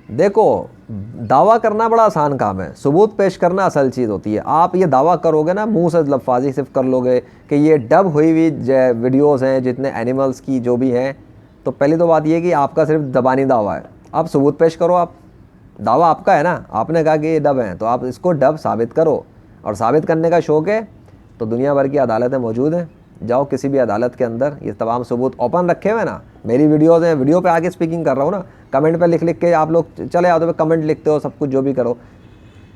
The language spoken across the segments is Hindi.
देखो, दावा करना बड़ा आसान काम है, सबूत पेश करना असल चीज़ होती है। आप ये दावा करोगे ना, मुंह से लफाजी सिर्फ कर लोगे कि ये डब हुई हुई वीडियोस हैं जितने एनिमल्स की जो भी हैं, तो पहली तो बात ये कि आपका सिर्फ ज़बानी दावा है। आप सबूत पेश करो, आप दावा आपका है ना, आपने कहा कि ये डब हैं, तो आप इसको डब साबित करो। और साबित करने का शौक़ है तो दुनिया भर की अदालतें मौजूद हैं, जाओ किसी भी अदालत के अंदर, ये तमाम सबूत ओपन रखे हुए ना। मेरी वीडियोज़ हैं, वीडियो पे आके स्पीकिंग कर रहा हूँ ना, कमेंट पे लिख लिख के आप लोग चले आओ, तो कमेंट लिखते हो, सब कुछ जो भी करो।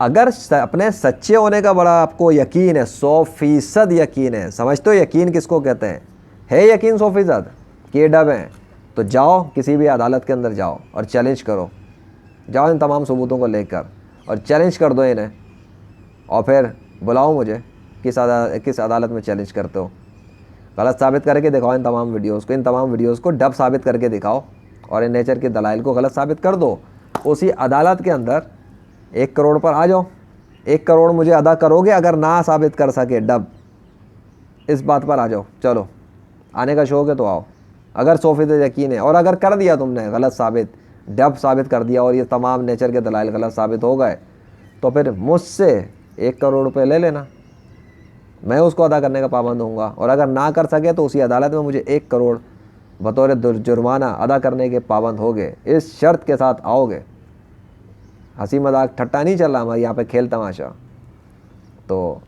अगर अपने सच्चे होने का बड़ा आपको यकीन है, 100% यकीन है, समझते हो यकीन किसको कहते हैं, है यकीन 100% कि ये डब हैं, तो जाओ किसी भी अदालत के अंदर जाओ और चैलेंज करो। जाओ इन तमाम सबूतों को लेकर और चैलेंज कर दो इन्हें, और फिर बुलाओ मुझे, किस अदालत में चैलेंज करते हो। गलत साबित करके दिखाओ इन तमाम वीडियोज़ को डब साबित करके दिखाओ, और इन नेचर के दलाइल को गलत साबित कर दो। उसी अदालत के अंदर 1 करोड़ पर आ जाओ, 1 करोड़ मुझे अदा करोगे अगर ना साबित कर सके डब, इस बात पर आ जाओ। चलो, आने का शौक़ है तो आओ। अगर 100% यकीन है, और अगर कर दिया तुमने गलत साबित, डब साबित कर दिया और ये तमाम नेचर के दलाइल गलत साबित हो गए, तो फिर मुझसे 1 करोड़ रुपये ले लेना, मैं उसको अदा करने का पाबंद होऊंगा। और अगर ना कर सके तो उसी अदालत में मुझे 1 करोड़ बतौर जुर्माना अदा करने के पाबंद होगे। इस शर्त के साथ आओगे। हंसी मजाक ठट्टा नहीं चल रहा हमारे यहाँ पे, खेल तमाशा। तो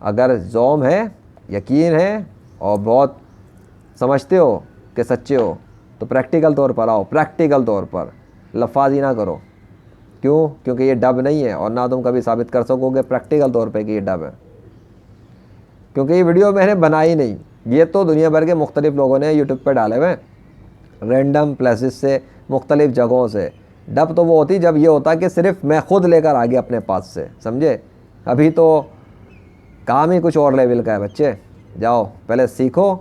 अगर ज़ौम है, यकीन है और बहुत समझते हो कि सच्चे हो, तो प्रैक्टिकल तौर पर आओ, प्रैक्टिकल तौर पर, लफाजी ना करो। क्यों? क्योंकि ये डब नहीं है, और ना तुम कभी साबित कर सकोगे प्रैक्टिकल तौर पे कि ये डब है, क्योंकि ये वीडियो मैंने बनाई नहीं, ये तो दुनिया भर के मुख्तलिफ लोगों ने यूट्यूब पर डाले हुए, रैंडम प्लेसेस से, मुख्तलिफ जगहों से। डब तो वो होती जब ये होता कि सिर्फ मैं खुद लेकर आ गया अपने पास से, समझे। अभी तो काम ही कुछ और लेवल का है बच्चे। जाओ पहले सीखो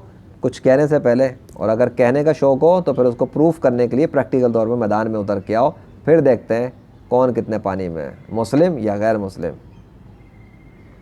कुछ कहने से पहले, और अगर कहने का शौक़ हो तो फिर उसको प्रूफ करने के लिए प्रैक्टिकल तौर पर मैदान में उतर के आओ, फिर देखते हैं कौन कितने पानी में है, मुस्लिम या गैर मुस्लिम।